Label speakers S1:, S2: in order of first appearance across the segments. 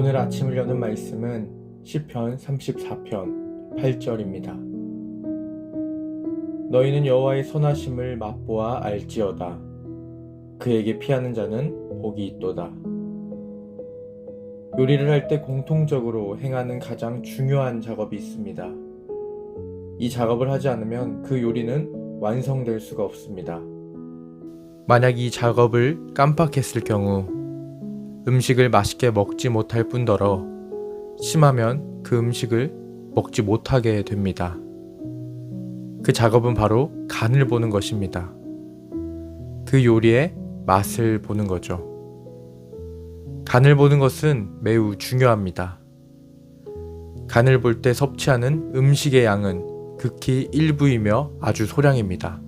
S1: 오늘 아침을 여는 말씀은 시편 34편 8절입니다. 너희는 여호와의 선하심을 맛보아 알지어다. 그에게 피하는 자는 복이 있도다. 요리를 할 때 공통적으로 행하는 가장 중요한 작업이 있습니다. 이 작업을 하지 않으면 그 요리는 완성될 수가 없습니다. 만약 이 작업을 깜빡했을 경우 음식을 맛있게 먹지 못할 뿐더러 심하면 그 음식을 먹지 못하게 됩니다. 그 작업은 바로 간을 보는 것입니다. 그 요리의 맛을 보는 거죠. 간을 보는 것은 매우 중요합니다. 간을 볼 때 섭취하는 음식의 양은 극히 일부이며 아주 소량입니다.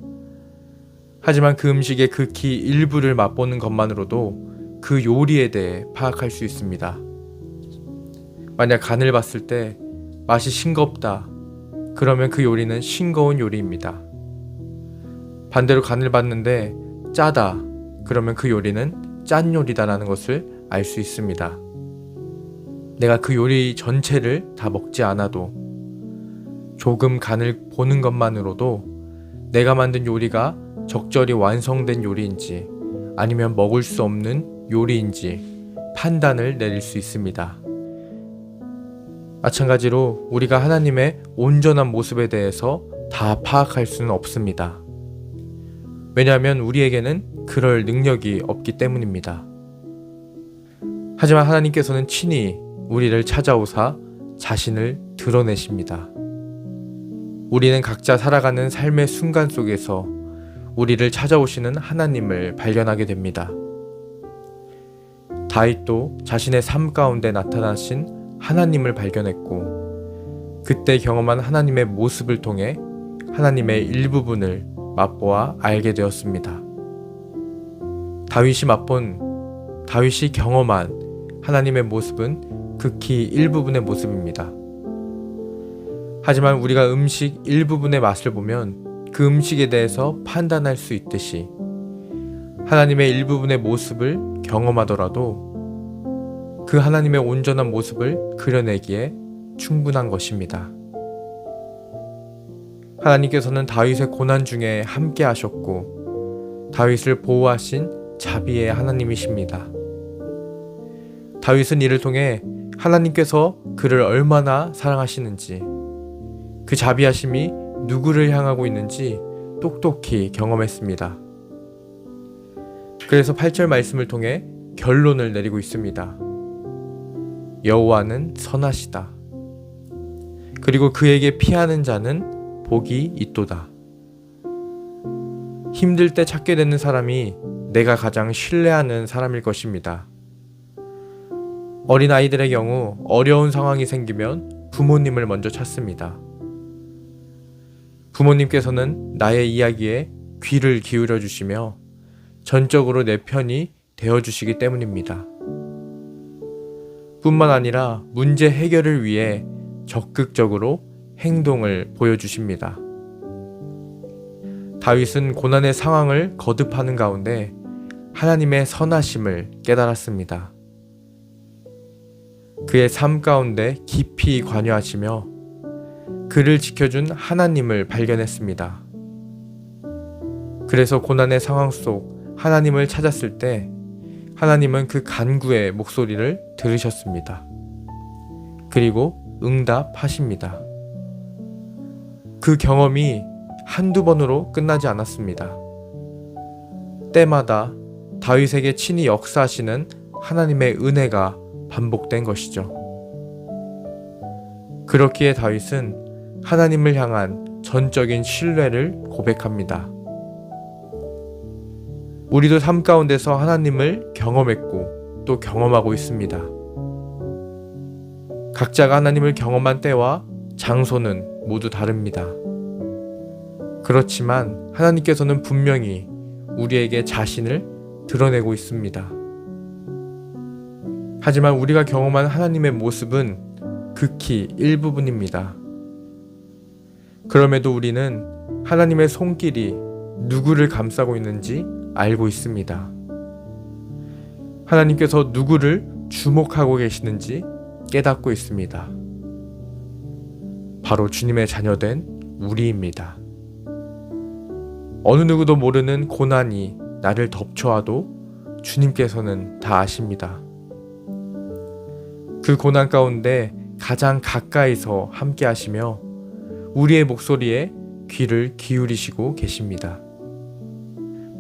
S1: 하지만 그 음식의 극히 일부를 맛보는 것만으로도 그 요리에 대해 파악할 수 있습니다. 만약 간을 봤을 때 맛이 싱겁다, 그러면 그 요리는 싱거운 요리입니다. 반대로 간을 봤는데 짜다, 그러면 그 요리는 짠 요리다라는 것을 알 수 있습니다. 내가 그 요리 전체를 다 먹지 않아도 조금 간을 보는 것만으로도 내가 만든 요리가 적절히 완성된 요리인지 아니면 먹을 수 없는 요리인지 판단을 내릴 수 있습니다. 마찬가지로 우리가 하나님의 온전한 모습에 대해서 다 파악할 수는 없습니다. 왜냐하면 우리에게는 그럴 능력이 없기 때문입니다. 하지만 하나님께서는 친히 우리를 찾아오사 자신을 드러내십니다. 우리는 각자 살아가는 삶의 순간 속에서 우리를 찾아오시는 하나님을 발견하게 됩니다. 다윗도 자신의 삶 가운데 나타나신 하나님을 발견했고, 그때 경험한 하나님의 모습을 통해 하나님의 일부분을 맛보아 알게 되었습니다. 다윗이 경험한 하나님의 모습은 극히 일부분의 모습입니다. 하지만 우리가 음식 일부분의 맛을 보면 그 음식에 대해서 판단할 수 있듯이 하나님의 일부분의 모습을 경험하더라도 그 하나님의 온전한 모습을 그려내기에 충분한 것입니다. 하나님께서는 다윗의 고난 중에 함께 하셨고 다윗을 보호하신 자비의 하나님이십니다. 다윗은 이를 통해 하나님께서 그를 얼마나 사랑하시는지, 그 자비하심이 누구를 향하고 있는지 똑똑히 경험했습니다. 그래서 8절 말씀을 통해 결론을 내리고 있습니다. 여호와는 선하시다. 그리고 그에게 피하는 자는 복이 있도다. 힘들 때 찾게 되는 사람이 내가 가장 신뢰하는 사람일 것입니다. 어린아이들의 경우 어려운 상황이 생기면 부모님을 먼저 찾습니다. 부모님께서는 나의 이야기에 귀를 기울여 주시며 전적으로 내 편이 되어주시기 때문입니다. 뿐만 아니라 문제 해결을 위해 적극적으로 행동을 보여주십니다. 다윗은 고난의 상황을 거듭하는 가운데 하나님의 선하심을 깨달았습니다. 그의 삶 가운데 깊이 관여하시며 그를 지켜준 하나님을 발견했습니다. 그래서 고난의 상황 속 하나님을 찾았을 때 하나님은 그 간구의 목소리를 들으셨습니다. 그리고 응답하십니다. 그 경험이 한두 번으로 끝나지 않았습니다. 때마다 다윗에게 친히 역사하시는 하나님의 은혜가 반복된 것이죠. 그렇기에 다윗은 하나님을 향한 전적인 신뢰를 고백합니다. 우리도 삶 가운데서 하나님을 경험했고 또 경험하고 있습니다. 각자가 하나님을 경험한 때와 장소는 모두 다릅니다. 그렇지만 하나님께서는 분명히 우리에게 자신을 드러내고 있습니다. 하지만 우리가 경험한 하나님의 모습은 극히 일부분입니다. 그럼에도 우리는 하나님의 손길이 누구를 감싸고 있는지 알고 있습니다. 하나님께서 누구를 주목하고 계시는지 깨닫고 있습니다. 바로 주님의 자녀된 우리입니다. 어느 누구도 모르는 고난이 나를 덮쳐와도 주님께서는 다 아십니다. 그 고난 가운데 가장 가까이서 함께 하시며 우리의 목소리에 귀를 기울이시고 계십니다.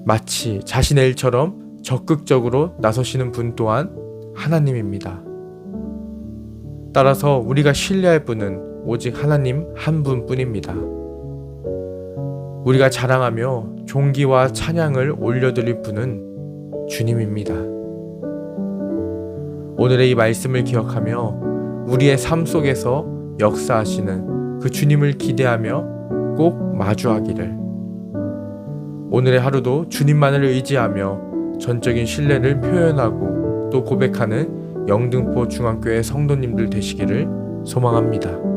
S1: 마치 자신의 일처럼 적극적으로 나서시는 분 또한 하나님입니다. 따라서 우리가 신뢰할 분은 오직 하나님 한 분뿐입니다. 우리가 자랑하며 존귀와 찬양을 올려드릴 분은 주님입니다. 오늘의 이 말씀을 기억하며 우리의 삶 속에서 역사하시는 그 주님을 기대하며 꼭 마주하기를, 오늘의 하루도 주님만을 의지하며 전적인 신뢰를 표현하고 또 고백하는 영등포 중앙교회 성도님들 되시기를 소망합니다.